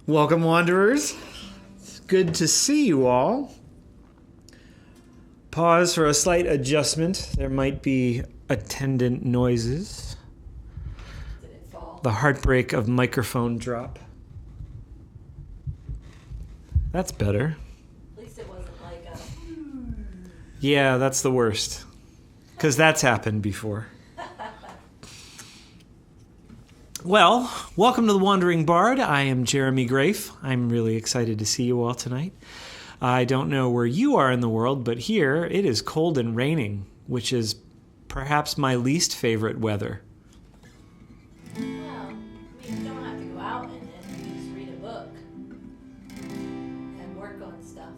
Welcome, Wanderers. It's good to see you all. Pause for a slight adjustment. There might be attendant noises. Did it fall? The heartbreak of microphone drop. That's better. At least it wasn't like a... Yeah, that's the worst. Because that's happened before. Well, welcome to The Wandering Bard. I am Jeremy Grafe. I'm really excited to see you all tonight. I don't know where you are in the world, but here it is cold and raining, which is perhaps my least favorite weather. Well, I mean, you don't have to go out and you just read a book and work on stuff.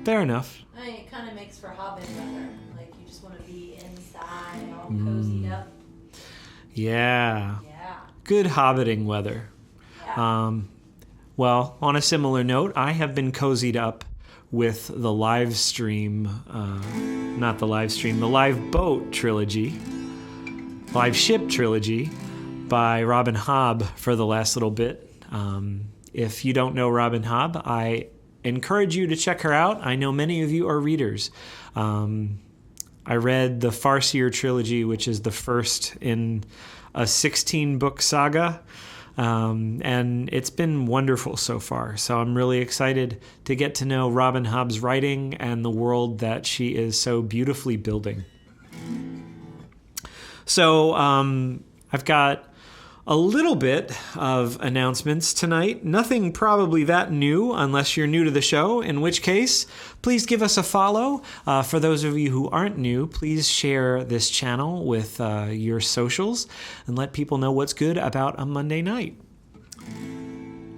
Fair enough. I mean, it kind of makes for hobbit weather. Like, you just want to be inside, all cozied up. Yeah. Yeah. Good hobbiting weather. Yeah. Well, on a similar note, I have been cozied up with the live stream, the Live Boat trilogy, Live Ship trilogy by Robin Hobb for the last little bit. If you don't know Robin Hobb, I encourage you to check her out. I know many of you are readers. I read the Farseer trilogy, which is the first in a 16-book saga, and it's been wonderful so far. So I'm really excited to get to know Robin Hobb's writing and the world that she is so beautifully building. So I've got a little bit of announcements tonight. Nothing probably that new unless you're new to the show, in which case, please give us a follow. For those of you who aren't new, please share this channel with your socials and let people know what's good about a Monday night.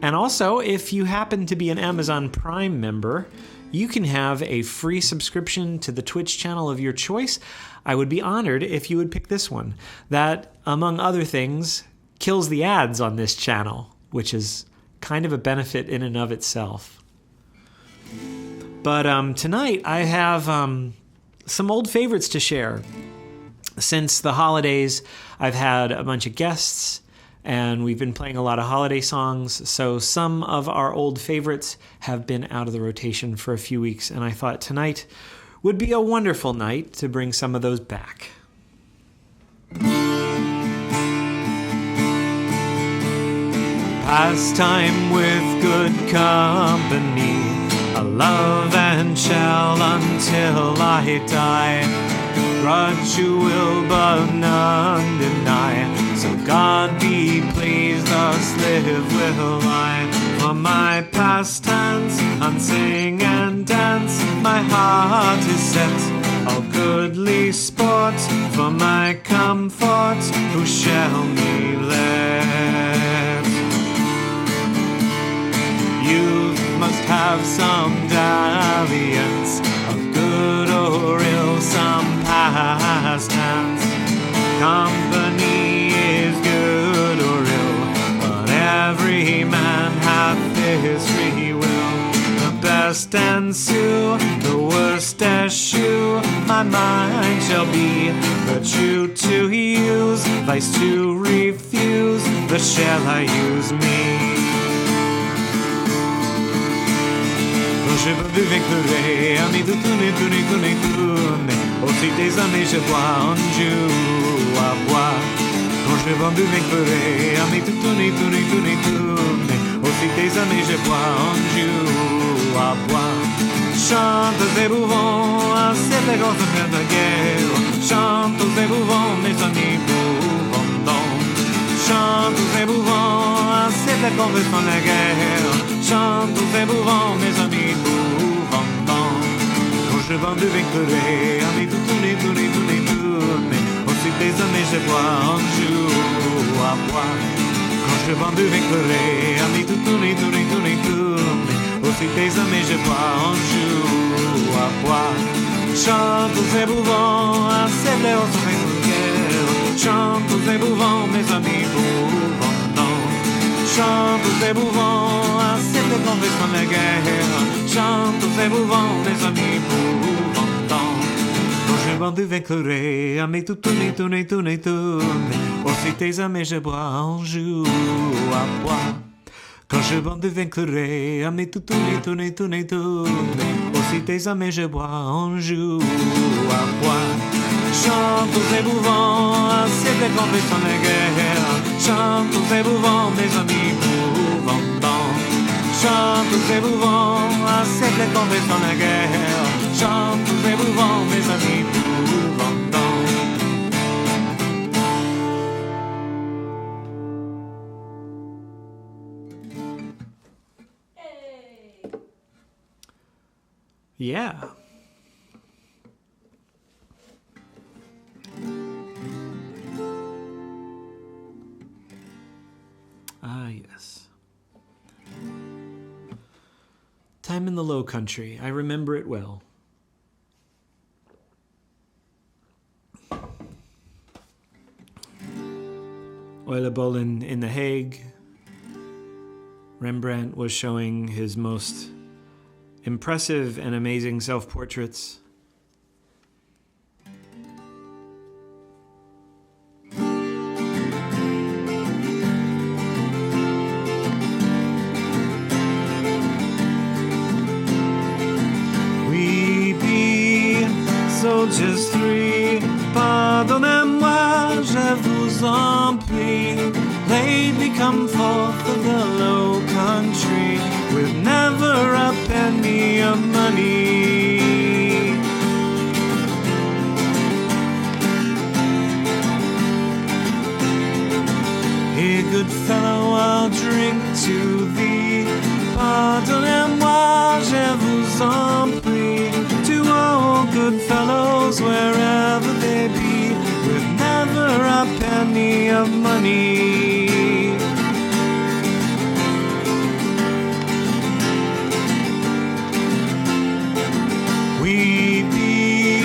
And also, if you happen to be an Amazon Prime member, you can have a free subscription to the Twitch channel of your choice. I would be honored if you would pick this one. That, among other things, kills the ads on this channel, which is kind of a benefit in and of itself. But tonight I have some old favorites to share. Since the holidays, I've had a bunch of guests, and we've been playing a lot of holiday songs, so some of our old favorites have been out of the rotation for a few weeks, and I thought tonight would be a wonderful night to bring some of those back. Pastime with good company, I love and shall until I die. Grudge you will but none deny, so God be pleased, thus live will I. For my pastimes, on sing and dance, my heart is set. All goodly sport, for my comfort, who shall me let? Youth must have some dalliance, of good or ill some pastimes. Company is good or ill, but every man hath his free will. The best ensue, the worst eschew, my mind shall be virtue to use, vice to refuse, the shall I use me. Je veux du vécuré, ami de tourner, aussi des amis je bois en joue à boire. Quand je vends du vécuré, ami de tourner, aussi des amis je bois en joue à boire. Chante et bouvons, assez les grands frères de guerre, chante et bouvons, mes amis bouvons donc. Chante et bouvons, assez les grands frères de guerre, chante et bouvons, mes amis bouvons donc. Quand je vends du vécuré, amis de tourner, aussi des amis je bois en joue à boire. Quand je vends du vécuré, amis de tourner, aussi des amis je bois en joue à boire. Chante et bouvons, assez les grands frères de guerre, chante et bouvons, mes amis bouvons donc. Chante et bouvons, assez les grands frères de guerre, chante et bouvons, mes amis bouvons donc. Quand je vends du vécuré, amis tout tourner, aussi tes amis je bois en joue à boire. Quand je bande avec le ré, à mes tourner, tourner, tourner, tourner. Aussi tes amis, je bois, on joue à boire. Chante aux émouvants, c'est des confessions de guerre. Chante aux émouvants, mes amis, mouvants. Chante aux émouvants, c'est des confessions de guerre. Chante aux émouvants, mes amis, mouvants. Yeah. Ah, yes. Time in the Low Country. I remember it well. Oilebol in The Hague. Rembrandt was showing his most impressive and amazing self-portraits. We be soldiers three, pardonnez-moi, je vous en prie. Lately come forth of the low country with never a penny of money. Here, good fellow, I'll drink to thee. Pardonnez-moi, je vous en prie. To all good fellows, wherever they be, with never a penny of money. We be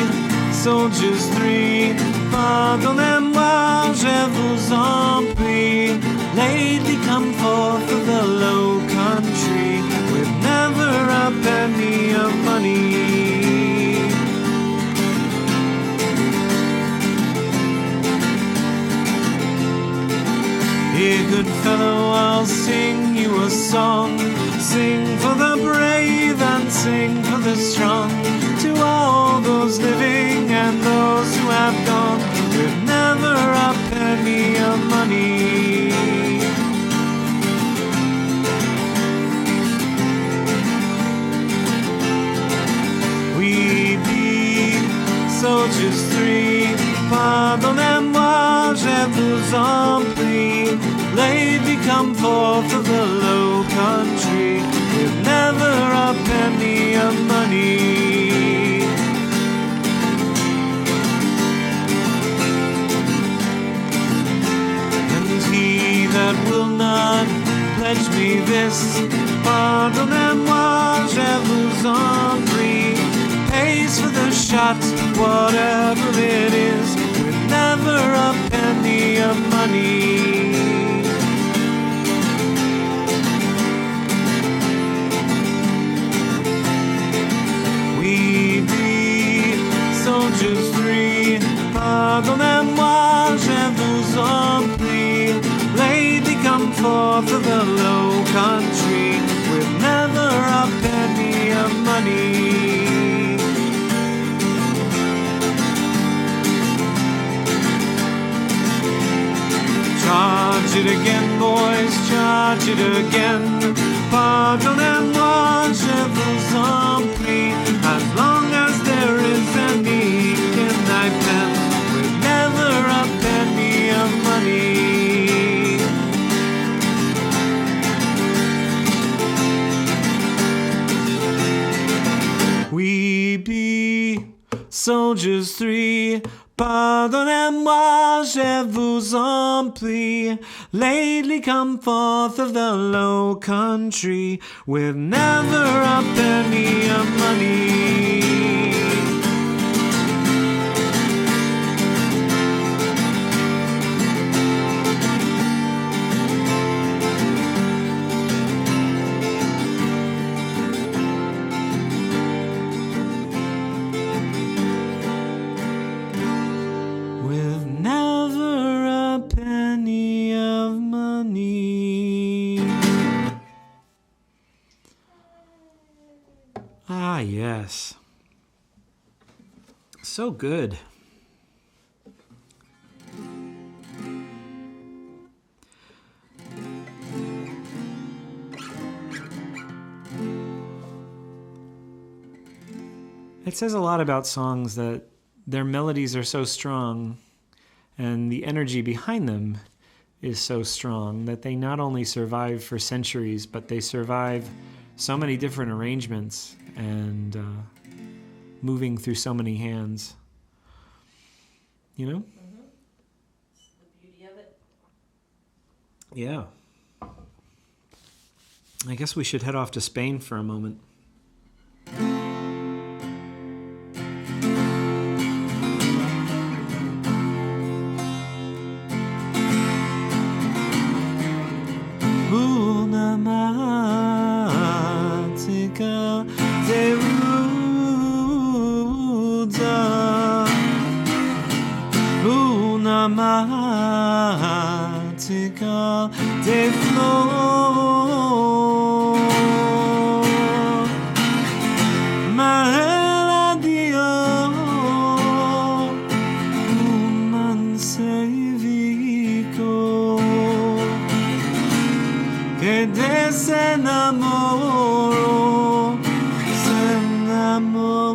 soldiers three, pardonnez-moi, je vous en prie. Lately come forth of the low country, with never a penny of money. Here, good fellow, I'll sing you a song. Sing for the brave and sing for the strong. To all those living and those who have gone, with never a penny of money. We be soldiers three, pardonnez-moi, je vous en prie. Lately come forth of the low country, with never a penny of money. And he that will not pledge me this, pardonnez-moi, je vous en prie, pays for the shot, whatever it is, with never a penny of money. We be soldiers three, pardonnez-moi, je vous en prie. Lately come forth of the low country, with never a penny of money. Charge it again, boys, charge it again. Pardonnez-moi, je vous en prie. As long as there is any ink in thy pen, with never a penny of money. We be soldiers three, pardonnez-moi, je vous en prie. Lately come forth of the low country, with never a penny of money. With never a penny of money. Yes. So good. It says a lot about songs that their melodies are so strong and the energy behind them is so strong that they not only survive for centuries, but they survive so many different arrangements and moving through so many hands. You know? Mm-hmm. It's the beauty of it. Yeah. I guess we should head off to Spain for a moment. Una Matika de Ruda, una Matika de Flor, Meladio, un Sevico, que desenamoro, se enamoro.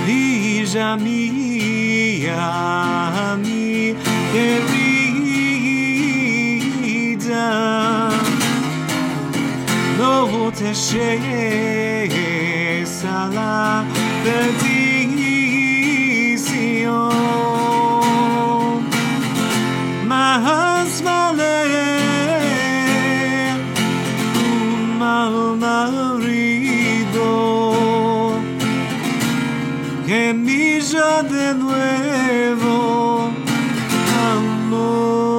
Hija mía, mi querida, no te llegues a la perdición, más vale un mal marido que milla de nuevo amor.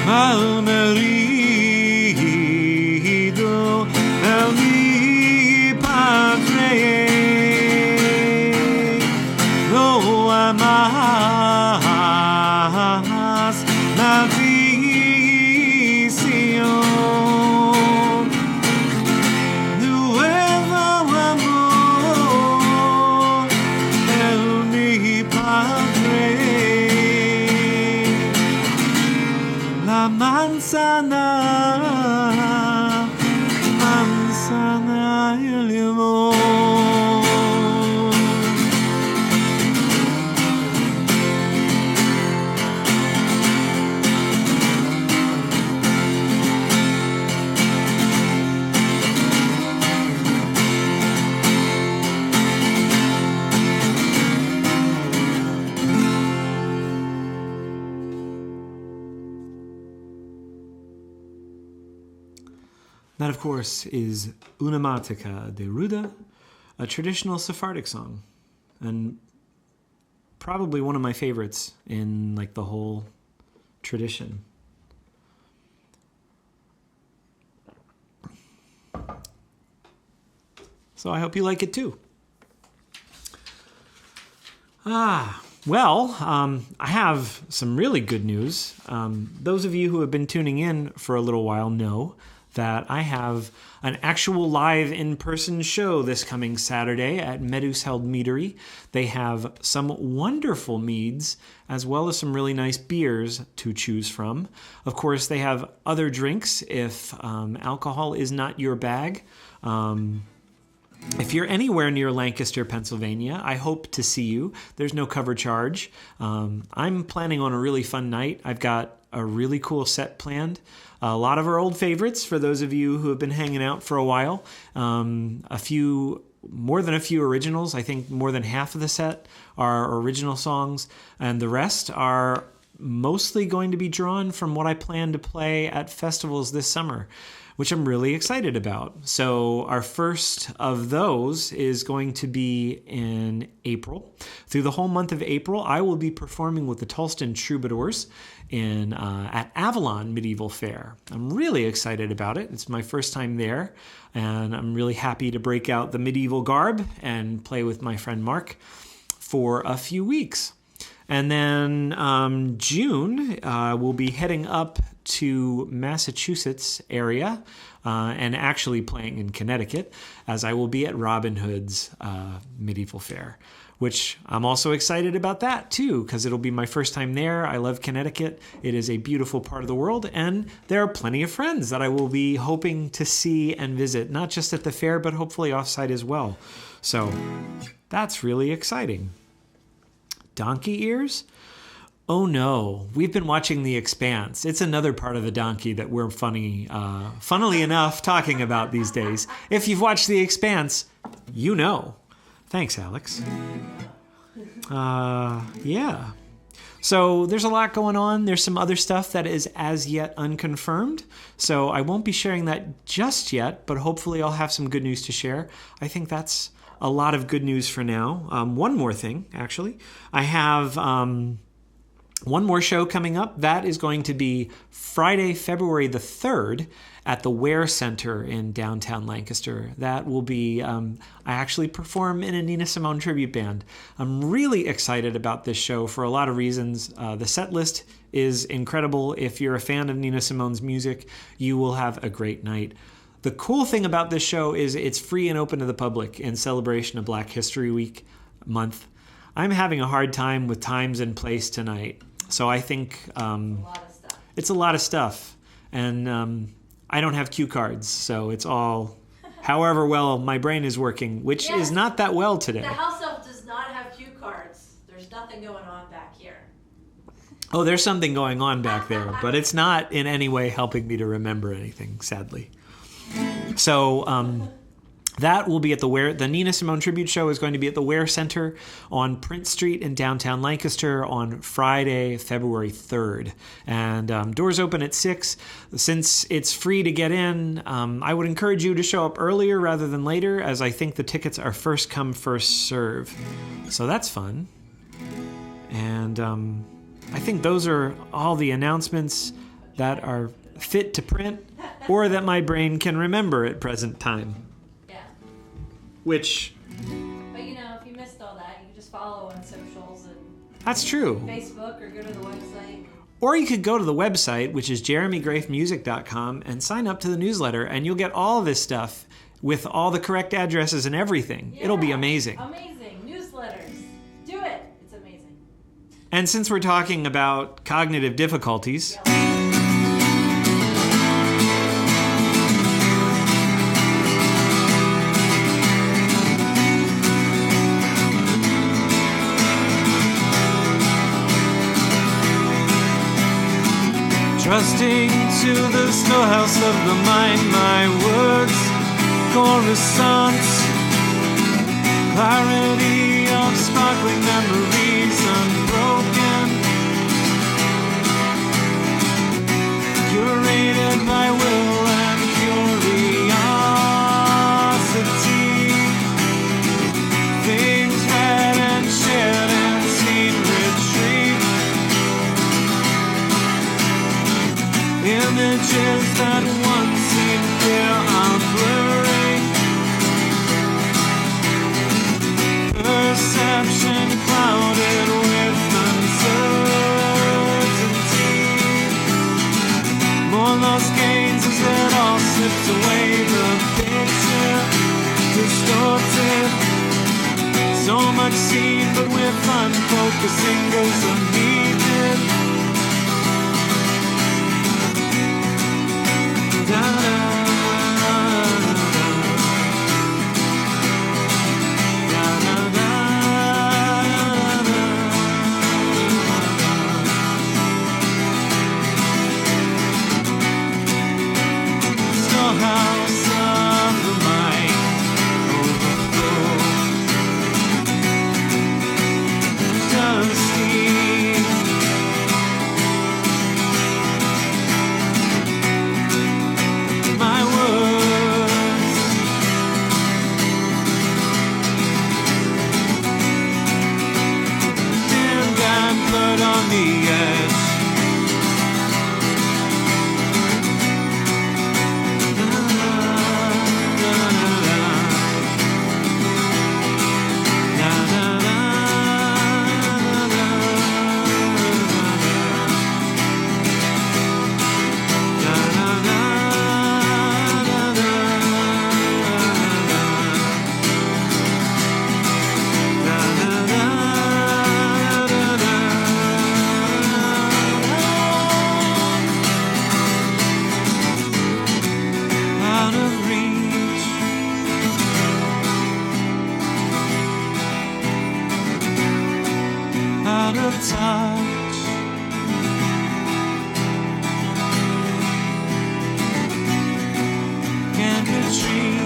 Mal marido de mi padre, no amas la visión, nuevo amor de mi padre. La manzana, manzana y el limón. That, of course, is Una Matica de Ruda, a traditional Sephardic song, and probably one of my favorites in like the whole tradition. So I hope you like it too. Well, I have some really good news. Those of you who have been tuning in for a little while know that I have an actual live in-person show this coming Saturday at Meduseld Meadery. They have some wonderful meads as well as some really nice beers to choose from. Of course, they have other drinks if alcohol is not your bag. If you're anywhere near Lancaster, Pennsylvania, I hope to see you. There's no cover charge. I'm planning on a really fun night. I've got a really cool set planned. A lot of our old favorites for those of you who have been hanging out for a while. More than a few originals. I think more than half of the set are original songs, and the rest are mostly going to be drawn from what I plan to play at festivals this summer. which I'm really excited about. So our first of those is going to be in April. Through the whole month of April, I will be performing with the Tulston Troubadours at Avalon Medieval Fair. I'm really excited about it. It's my first time there, and I'm really happy to break out the medieval garb and play with my friend Mark for a few weeks. And then June, we'll be heading up to Massachusetts area and actually playing in Connecticut, as I will be at Robin Hood's Medieval Fair, which I'm also excited about that too, because it'll be my first time there. I love Connecticut. It is a beautiful part of the world, and there are plenty of friends that I will be hoping to see and visit, not just at the fair, but hopefully offsite as well. So that's really exciting. Donkey ears? Oh no, we've been watching The Expanse. It's another part of the donkey that we're funnily enough, talking about these days. If you've watched The Expanse, you know. Thanks, Alex. Yeah. So there's a lot going on. There's some other stuff that is as yet unconfirmed. So I won't be sharing that just yet, but hopefully I'll have some good news to share. I think that's a lot of good news for now. One more thing, actually. I have one more show coming up. That is going to be Friday, February the 3rd at the Ware Center in downtown Lancaster. That will be, I actually perform in a Nina Simone tribute band. I'm really excited about this show for a lot of reasons. The set list is incredible. If you're a fan of Nina Simone's music, you will have a great night. The cool thing about this show is it's free and open to the public in celebration of Black History Week month. I'm having a hard time with times and place tonight, so I think it's a lot of stuff. And I don't have cue cards, so it's all however well my brain is working, which is not that well today. The house elf does not have cue cards. There's nothing going on back here. Oh, there's something going on back there, but it's not in any way helping me to remember anything, sadly. So that will be at the Ware. The Nina Simone Tribute Show is going to be at the Ware Center on Prince Street in downtown Lancaster on Friday, February 3rd. And doors open at 6. Since it's free to get in, I would encourage you to show up earlier rather than later, as I think the tickets are first come, first serve. So that's fun. And I think those are all the announcements that are fit to print or that my brain can remember at present time. Yeah. Which... But you know, if you missed all that, you can just follow on socials and... That's true. Facebook, or go to the website. Or you could go to the website, which is jeremygrafemusic.com, and sign up to the newsletter, and you'll get all of this stuff with all the correct addresses and everything. Yeah. It'll be amazing. Amazing. Newsletters. Do it. It's amazing. And since we're talking about cognitive difficulties... Trusting to the storehouse of the mind, my words coruscant, clarity of sparkling memories unbroken, curated by will and curiosity, things read and shared and seen retrieved. Images that once seemed clear are blurring. Perception clouded with uncertainty. More lost gains as it all slips away. The picture distorted. So much seen, but with unfocusing goes unneeded. Storehouse of the mind overflow. Dusty touch. Can't retreat.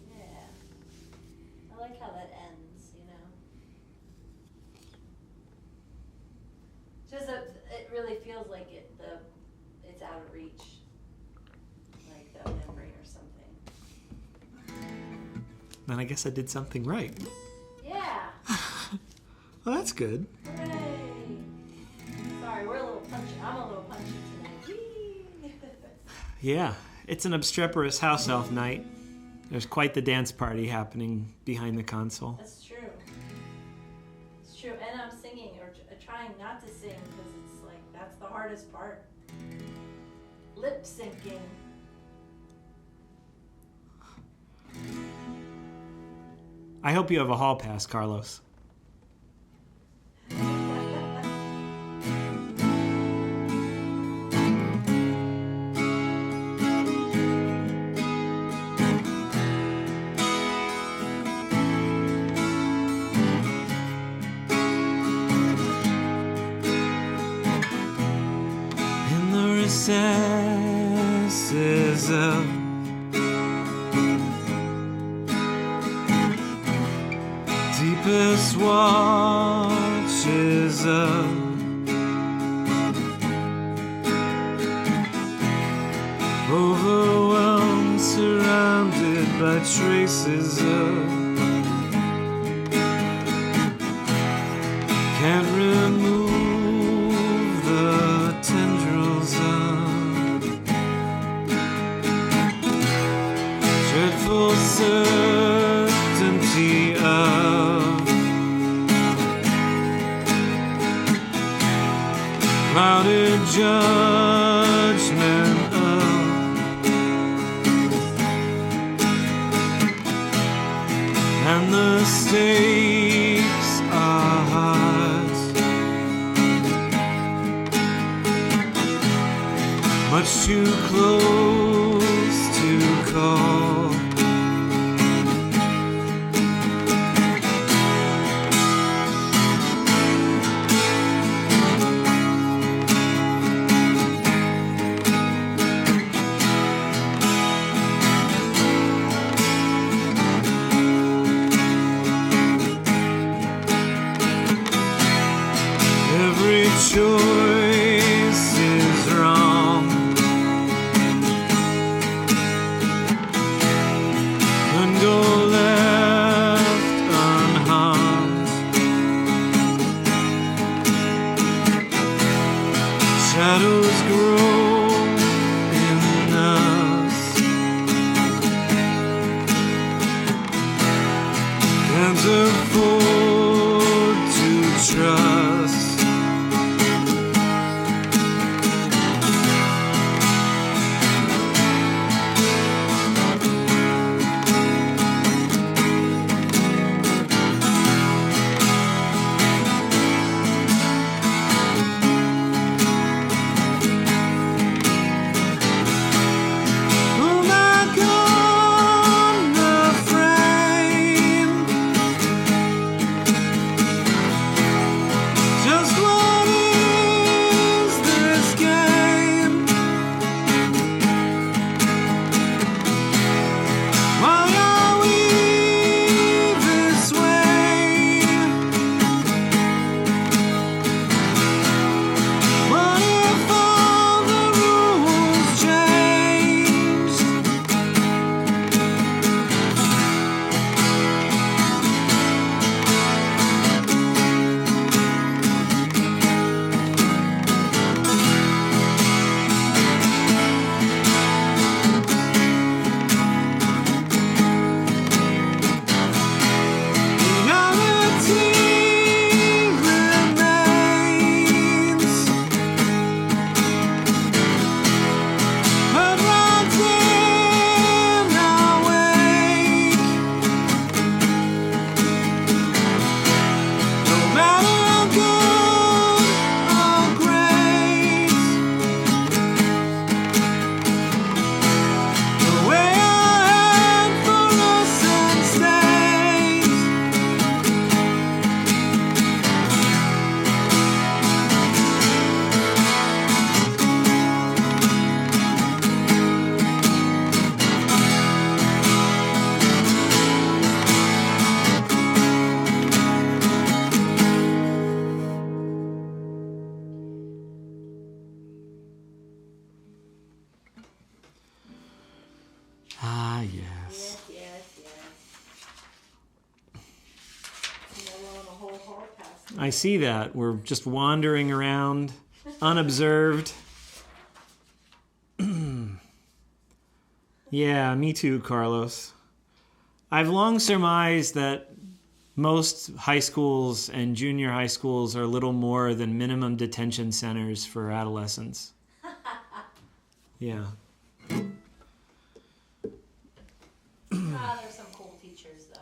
Yeah. I like how that ends, you know? Just it really feels like it's out of reach. Like the memory or something. Then I guess I did something right. Yeah. Well, that's good. Hooray. Sorry, we're a little punchy. I'm a little punchy today. Whee! Yeah, it's an obstreperous house elf night. There's quite the dance party happening behind the console. That's true. It's true. And I'm singing or trying not to sing because it's like that's the hardest part. Lip syncing. I hope you have a hall pass, Carlos. In the recesses of deepest watches of overwhelmed, surrounded by traces of can't remove the tendrils of dreadful certainty of clouded judgment of and the stakes are hard, much too close to call. Ah, yes. Yes. On the whole hall past. I see that. We're just wandering around, unobserved. Yeah, me too, Carlos. I've long surmised that most high schools and junior high schools are little more than minimum detention centers for adolescents. Yeah. There's some cool teachers, though.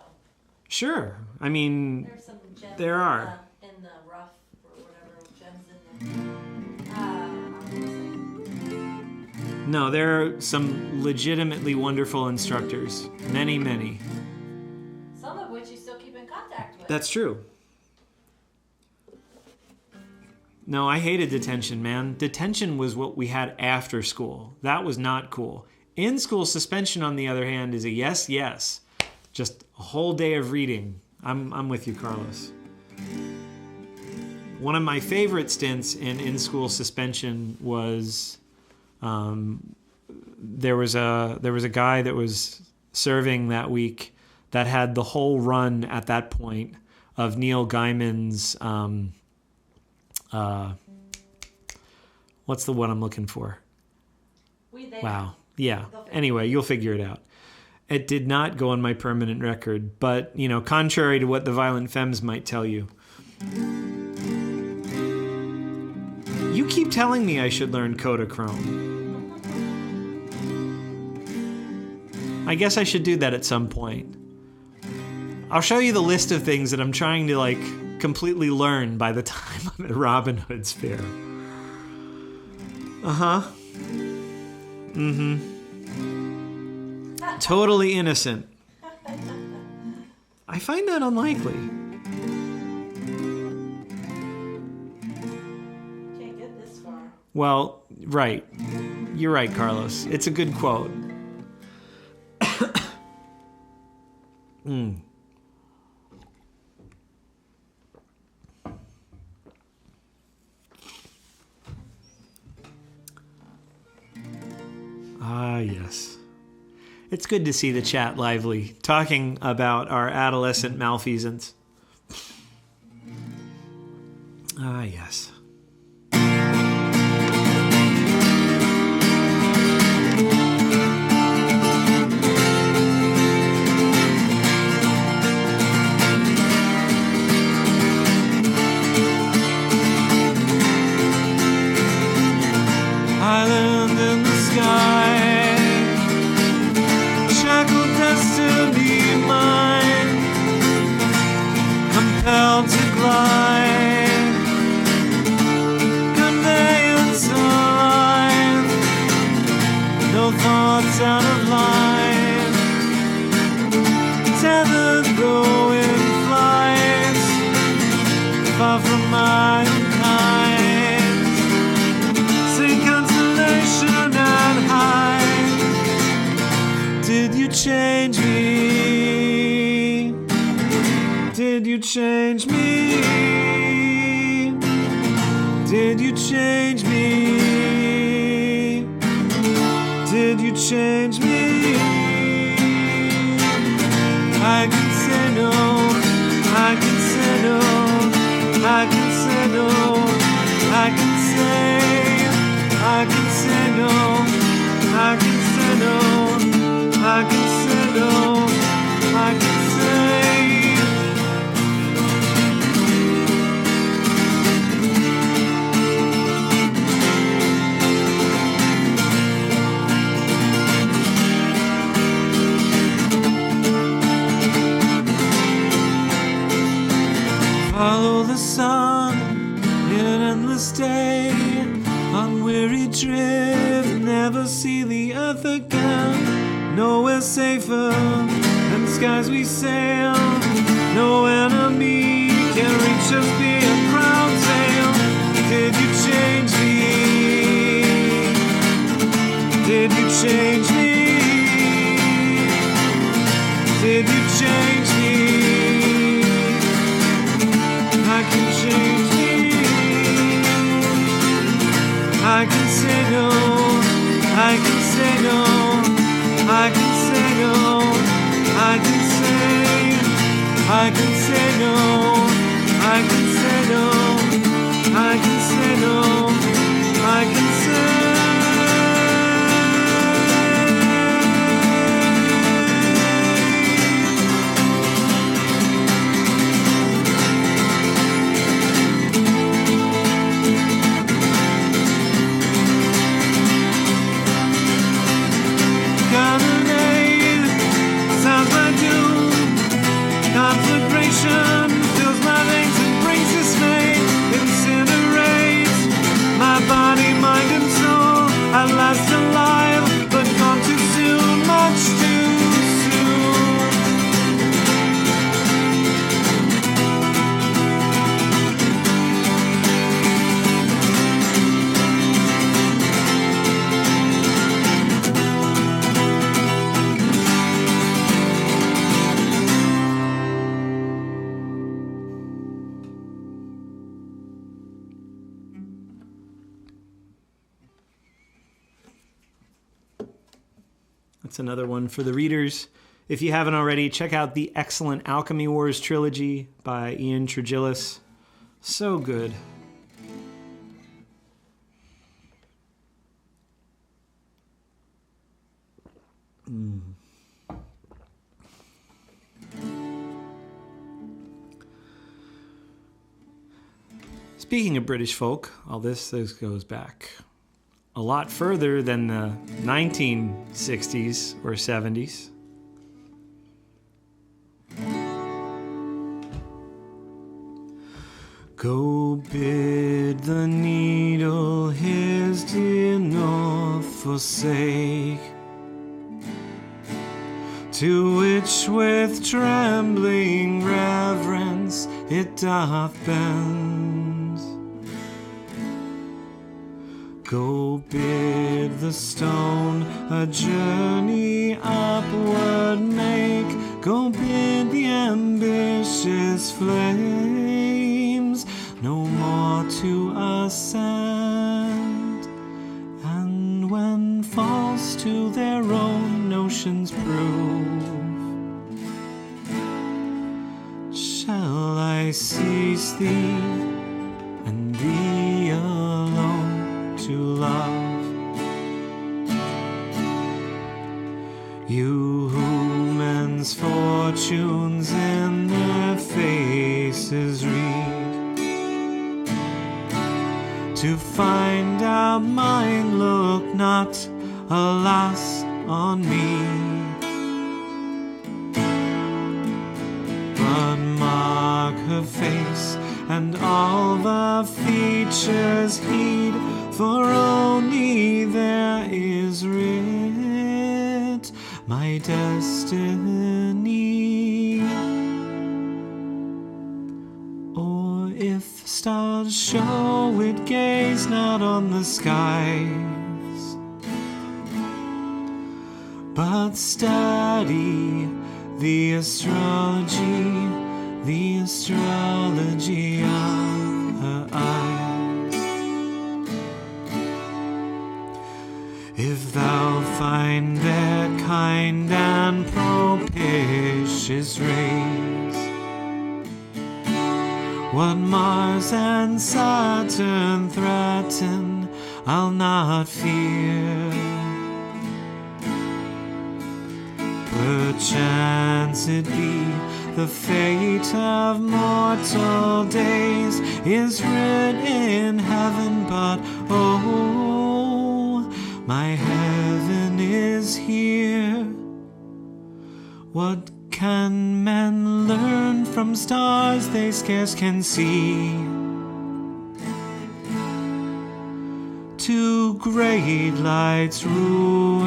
Sure. I mean, There's some gems there are. In the rough, or whatever, gems in the... I'm gonna say. No, there are some legitimately wonderful instructors. Many, many. Some of which you still keep in contact with. That's true. No, I hated detention, man. Detention was what we had after school. That was not cool. In-school suspension, on the other hand, is a yes, yes. Just a whole day of reading. I'm with you, Carlos. One of my favorite stints in-school suspension was there was a guy that was serving that week that had the whole run at that point of Neil Gaiman's what's the one I'm looking for? Wow. Yeah. Anyway, you'll figure it out. It did not go on my permanent record, but, you know, contrary to what the Violent Femmes might tell you. You keep telling me I should learn Kodachrome. I guess I should do that at some point. I'll show you the list of things that I'm trying to, like, completely learn by the time I'm at Robin Hood's fair. Uh-huh. Mm-hmm. Totally innocent. I find that unlikely. Can't get this far. Well, right. You're right, Carlos. It's a good quote. Ah, yes. It's good to see the chat lively, talking about our adolescent malfeasance. Ah, yes. Island in the sky, shackled destiny mine, compelled to glide, conveyance alive, no thoughts out of line, tethered though in flight, far from my own kind, sing constellation and high. Did you change me? Did you change me? Did you change me? Did you change me? I can say no, I can say no, I can say no, I can say, I can say no, I can say no, I can say no, I can say. Follow the sun in an endless day, unweary drift, never see the earth again. Nowhere safer than skies we sail, no enemy can reach us beyond crown tail. Did you change me? Did you change me? Did you change me? I can change me. I can say no. I can say no. I can say I can say no, I can say no, I can say no, I can say. Conflagration fills my veins and brings dismay. Incinerates my body, mind, and soul. At last alive, but gone too soon, much too soon. That's another one for the readers. If you haven't already, check out the excellent Alchemy Wars trilogy by Ian Tregillis. So good. Speaking of British folk, all this goes back a lot further than the 1960s or 70s. Go bid the needle his dear north forsake, to which with trembling reverence it doth bend. Go bid the stone a journey upward make. Go bid the ambitious flames no more to ascend. And when false to their own notions prove, shall I cease thee and thee alone to love? You who men's fortunes in their faces read, to find out mine look not, alas, on me, but mark her face and all the features heed, for only there is writ my destiny. Or if stars show it, gaze not on the skies, but study the astrology of her eyes. If thou find their kind and propitious rays, what Mars and Saturn threaten, I'll not fear. Perchance it be the fate of mortal days is writ in heaven, but oh, my heaven is here. What can men learn from stars they scarce can see? Two great lights rule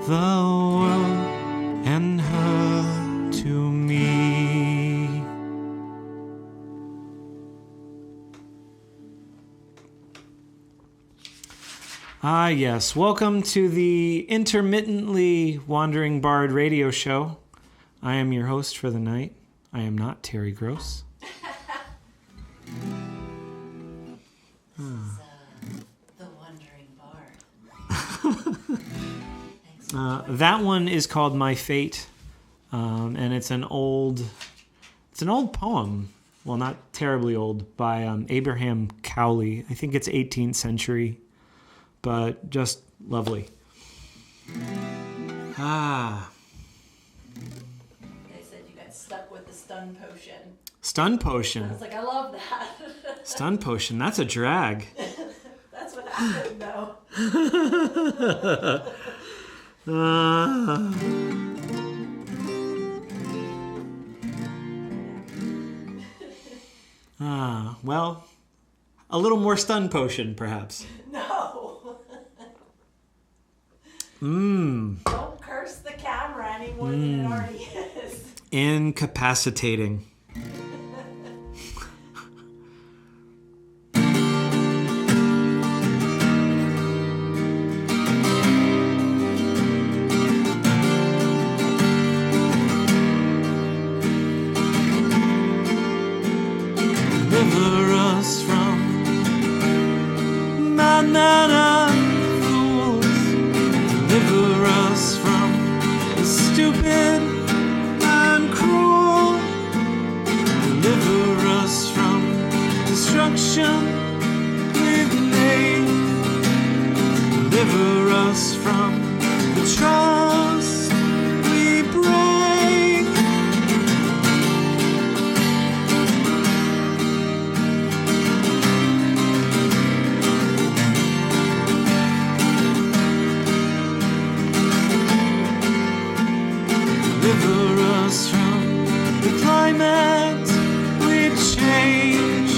the world, and her to me. Ah, yes. Welcome to the intermittently Wandering Bard radio show. I am your host for the night. I am not Terry Gross. The Wandering Bard. That one is called My Fate and it's an old poem. Well, not terribly old, by Abraham Cowley. I think it's 18th century, but just lovely. They said you got stuck with the stun potion. Stun I potion. was like, I love that. Stun potion. That's a drag. That's what happened, though. Well, a little more stun potion, perhaps. No. Don't curse the camera any more than it already is. Incapacitating. Deliver us from madmen and fools. Deliver us from the stupid and cruel. Deliver us from destruction we've made. Deliver us from the trust we break. Deliver us from the climate we change.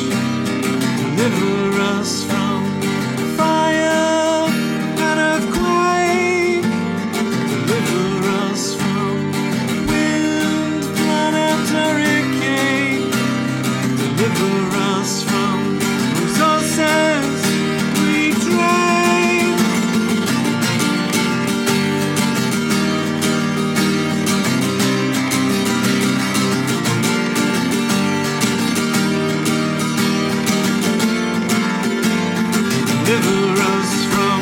Deliver us from fire and earthquake. Deliver us from wind, planetary cake. Deliver us from resources we drain. Deliver us from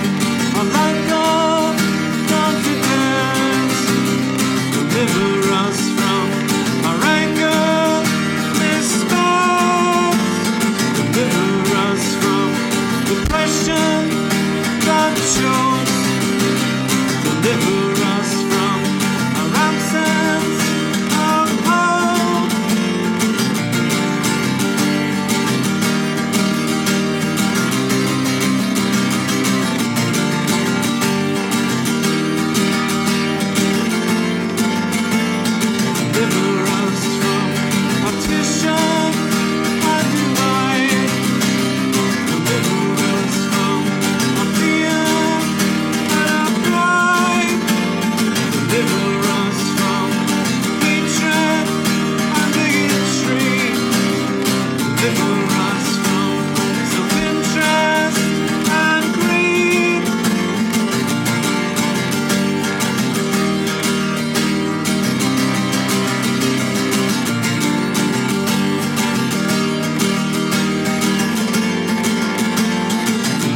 a lack of confidence. Deliver us from our anger, respect. Deliver us from depression that chokes. Deliver us from our absence of hope. Deliver us from partition and divide. Deliver us from our fear and our pride. Deliver us from hatred and bigotry. Deliver us from self-interest and greed.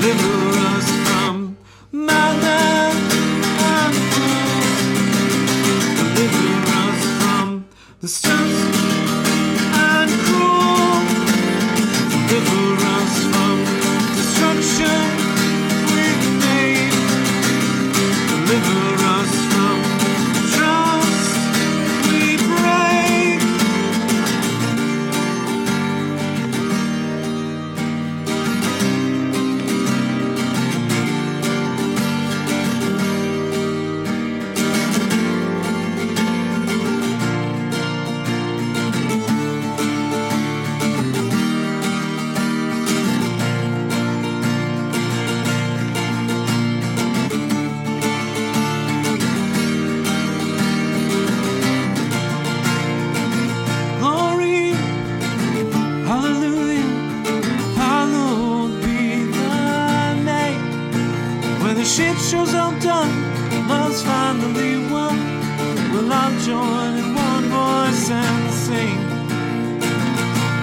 Deliver us from madmen and fools. Deliver us from the stress and cruel. Deliver us from destruction we've made. Deliver us from trust we break. Glory, hallelujah, hallowed be thy name. When the ship show's all done, love's finally won, we'll all join in one voice and sing.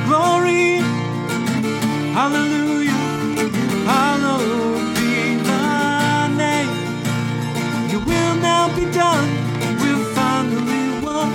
Glory, hallelujah, hallowed be thy name. Your will now be done, we'll finally won,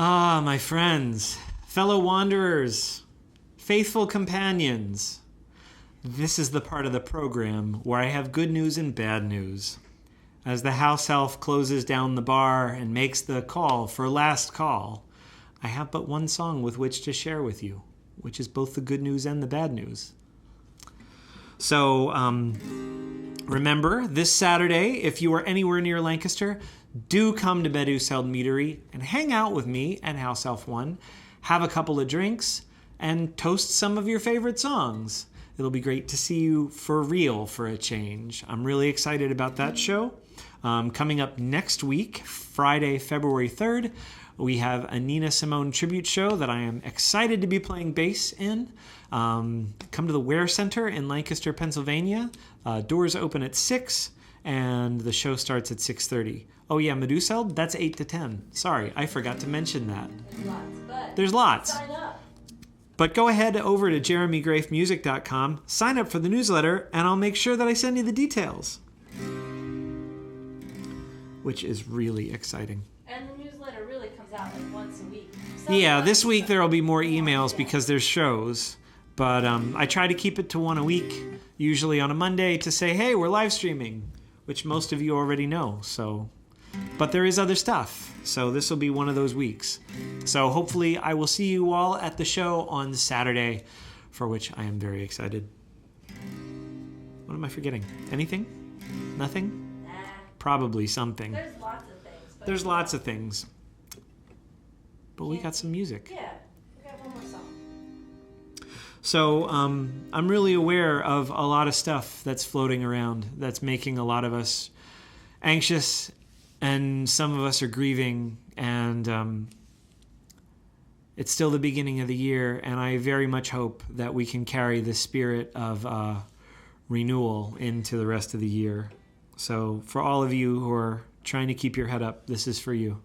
Ah, my friends, fellow wanderers, faithful companions. This is the part of the program where I have good news and bad news. As the house elf closes down the bar and makes the call for last call, I have but one song with which to share with you, which is both the good news and the bad news. So, remember, this Saturday, if you are anywhere near Lancaster, do come to Bedou's Held Meadery and hang out with me and House Elf 1, have a couple of drinks, and toast some of your favorite songs. It'll be great to see you for real for a change. I'm really excited about that show. Coming up next week, Friday, February 3rd, we have a Nina Simone tribute show that I am excited to be playing bass in. Come to the Ware Center in Lancaster, Pennsylvania. Doors open at 6, and the show starts at 6:30. Oh yeah, Meduseld, that's 8 to 10. Sorry, I forgot to mention that. There's lots. Sign up. But go ahead over to jeremygrafemusic.com, sign up for the newsletter, and I'll make sure that I send you the details. Which is really exciting. And the newsletter really comes out like once a week. Yeah, this week there will be more emails because there's shows. But I try to keep it to one a week, usually on a Monday, to say, hey, we're live streaming, which most of you already know. But there is other stuff, so this will be one of those weeks. So hopefully I will see you all at the show on Saturday, for which I am very excited. What am I forgetting? Anything? Nothing? Nah. Probably something. There's lots of things. There's lots of things. But we got some music. Yeah, we got one more song. So I'm really aware of a lot of stuff that's floating around that's making a lot of us anxious, and some of us are grieving, and it's still the beginning of the year, and I very much hope that we can carry the spirit of renewal into the rest of the year. So for all of you who are trying to keep your head up, this is for you.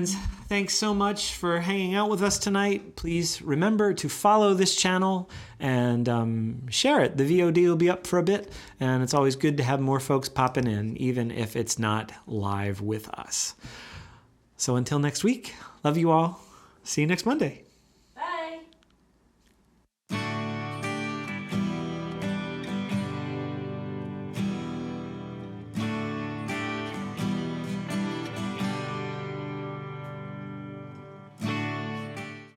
friends, thanks so much for hanging out with us tonight. Please remember to follow this channel and share it. The VOD will be up for a bit, and it's always good to have more folks popping in, even if it's not live with us. So until next week, love you all. See you next Monday.